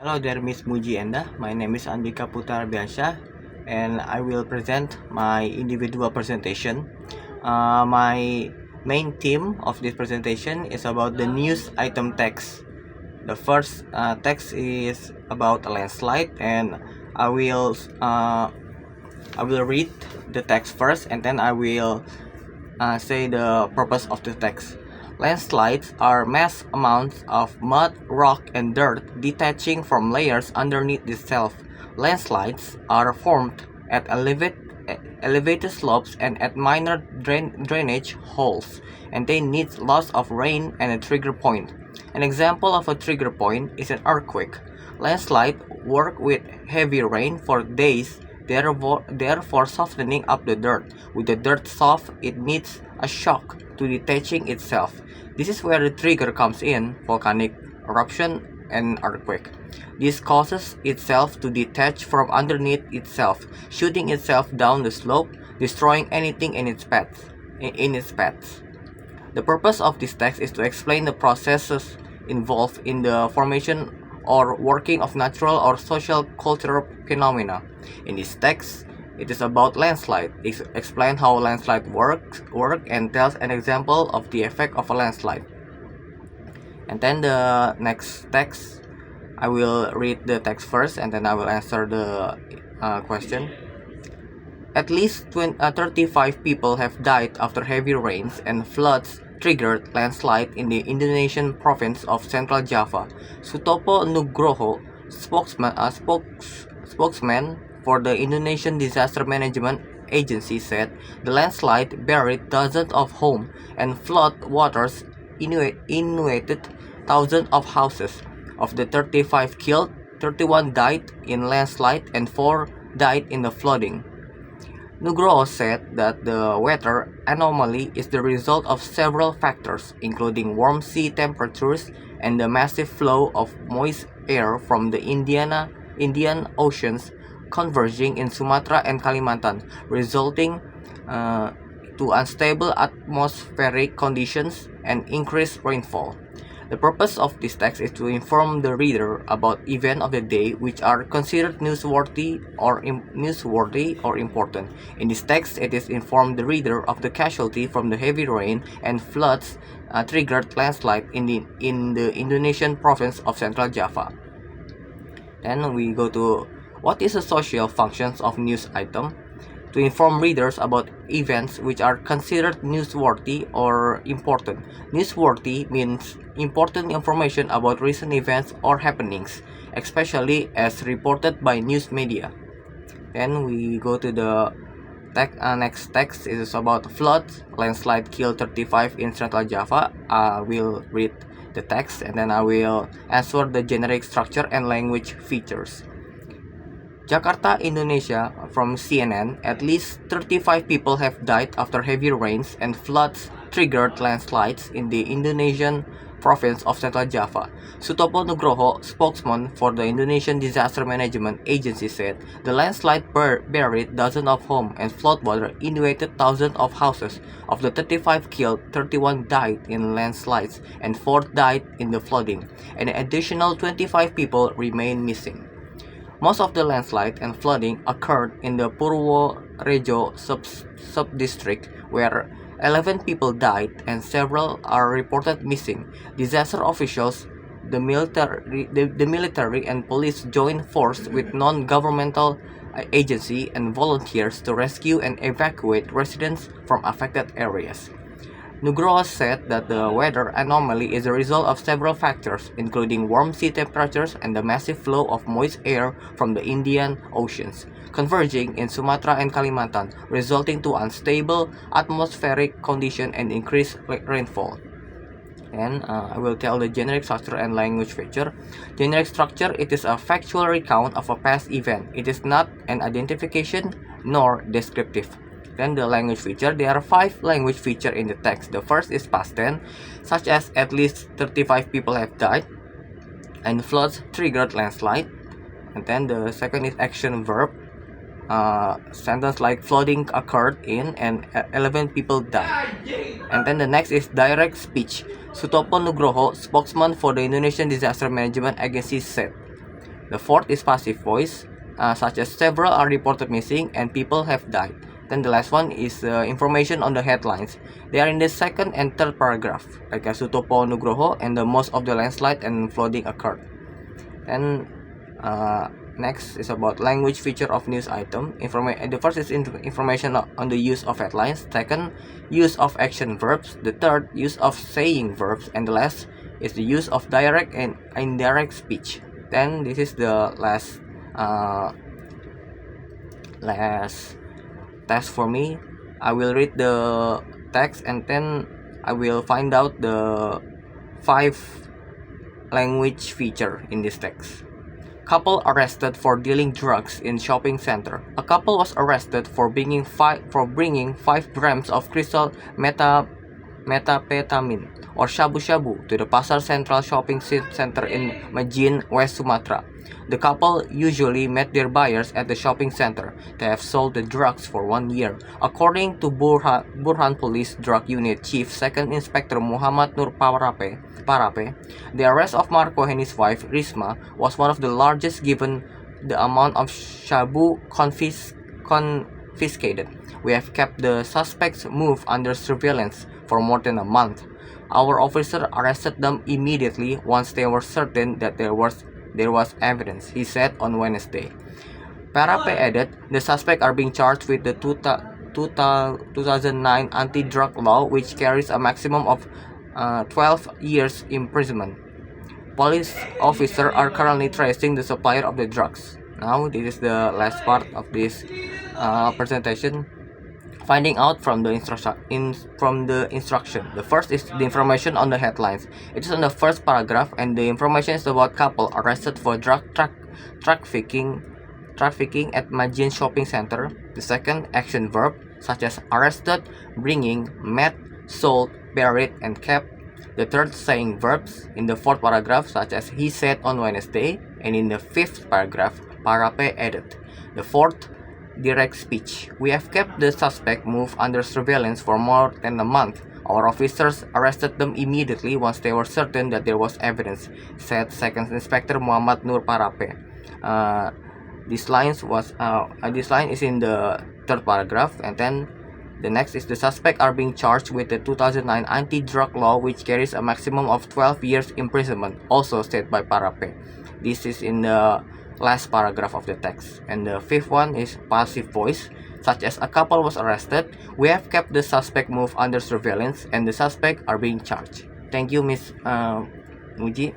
Hello there, Miss Muji Enda. My name is Andika Putra Biasha, and I will present my individual presentation. My main theme of this presentation is about the news item text. The first text is about a landslide, and I will read the text first, and then I will say the purpose of the text. Landslides are mass amounts of mud, rock, and dirt detaching from layers underneath itself. Landslides are formed at elevated slopes and at minor drainage holes, and they need lots of rain and a trigger point. An example of a trigger point is an earthquake. Landslides work with heavy rain for days, therefore softening up the dirt. With the dirt soft, it needs a shock to detaching itself. This is where the trigger comes in: volcanic eruption and earthquake. This causes itself to detach from underneath itself, shooting itself down the slope, destroying anything in its path. The purpose of this text is to explain the processes involved in the formation or working of natural or social cultural phenomena. In this text, it is about landslide. It explains how landslide work and tells an example of the effect of a landslide. And then the next text, I will read the text first, and then I will answer the question. At least 35 people have died after heavy rains and floods triggered landslide in the Indonesian province of Central Java. Sutopo Nugroho, spokesman for the Indonesian Disaster Management Agency, said the landslide buried dozens of homes and flood waters inundated thousands of houses. Of the 35 killed, 31 died in landslide and 4 died in the flooding. Nugroho said that the weather anomaly is the result of several factors, including warm sea temperatures and the massive flow of moist air from the Indian Oceans converging in Sumatra and Kalimantan, resulting to unstable atmospheric conditions and increased rainfall. The purpose of this text is to inform the reader about events of the day which are considered newsworthy or important. In this text, it is informed the reader of the casualty from the heavy rain and floods triggered landslide in the Indonesian province of Central Java. Then we go to what is the social functions of news item. To inform readers about events which are considered newsworthy or important. Newsworthy means important information about recent events or happenings, especially as reported by news media. Then we go to the next text. It is about floods. Landslide killed 35 in Central Java. I will read the text, and then I will answer the generic structure and language features. Jakarta, Indonesia, from CNN. At least 35 people have died after heavy rains and floods triggered landslides in the Indonesian province of Central Java. Sutopo Nugroho, spokesman for the Indonesian Disaster Management Agency, said the landslide buried dozens of homes and floodwater inundated thousands of houses. Of the 35 killed, 31 died in landslides and 4 died in the flooding. An additional 25 people remain missing. Most of the landslide and flooding occurred in the Purworejo sub-district, where 11 people died and several are reported missing. Disaster officials, the military and police joined force with non-governmental agency and volunteers to rescue and evacuate residents from affected areas. Nugroho said that the weather anomaly is a result of several factors, including warm sea temperatures and the massive flow of moist air from the Indian Oceans, converging in Sumatra and Kalimantan, resulting to unstable atmospheric conditions and increased rainfall. And I will tell the generic structure and language feature. Generic structure: it is a factual recount of a past event. It is not an identification nor descriptive. Then the language feature. There are 5 language features in the text. The first is past tense, such as at least 35 people have died and floods triggered landslide. And then the second is action verb. Sentence like flooding occurred in and 11 people died. And then the next is direct speech. Sutopo Nugroho, spokesman for the Indonesian Disaster Management Agency, said The fourth is passive voice, such as several are reported missing and people have died. Then the last one is information on the headlines. They are in the second and third paragraph, like Sutopo Nugroho, and the most of the landslide and flooding occurred. And next is about language feature of news item. The first is information on the use of headlines. Second, use of action verbs. The third, use of saying verbs. And the last is the use of direct and indirect speech. Then this is the last test for me. I will read the text and then I will find out the 5 language feature in this text. Couple arrested for dealing drugs in shopping center. A couple was arrested for bringing 5 grams of crystal methamphetamine or shabu shabu to the Pasar Central shopping center in Majin, West Sumatra. The couple usually met their buyers at the shopping center. They have sold the drugs for 1 year. According to Burhan Police Drug Unit Chief 2nd Inspector Muhammad Nur Parape, the arrest of Marco and his wife Risma was one of the largest given the amount of shabu confiscated. We have kept the suspects moved under surveillance for more than a month. Our officer arrested them immediately once they were certain that there was evidence, he said on Wednesday. Parape added, the suspects are being charged with the 2009 anti-drug law, which carries a maximum of 12 years imprisonment. Police officers are currently tracing the supplier of the drugs. Now, this is the last part of this presentation. Finding out from the instruction. The first is the information on the headlines. It is on the first paragraph, and the information is about couple arrested for drug trafficking at Majin shopping center. The second, action verb such as arrested, bringing, met, sold, buried, and kept. The third, saying verbs in the fourth paragraph such as he said on Wednesday, and in the fifth paragraph, Parape added. The fourth, direct speech. We have kept the suspect moved under surveillance for more than a month. Our officers arrested them immediately once they were certain that there was evidence, said 2nd Inspector Muhammad Nur Parape. This line is in the third paragraph, and then the next is the suspect are being charged with the 2009 anti-drug law, which carries a maximum of 12 years imprisonment, also said by Parape. This is in the last paragraph of the text. And the fifth one is passive voice, such as a couple was arrested. We have kept the suspect moved under surveillance, and the suspect are being charged. Thank you, Miss Muji.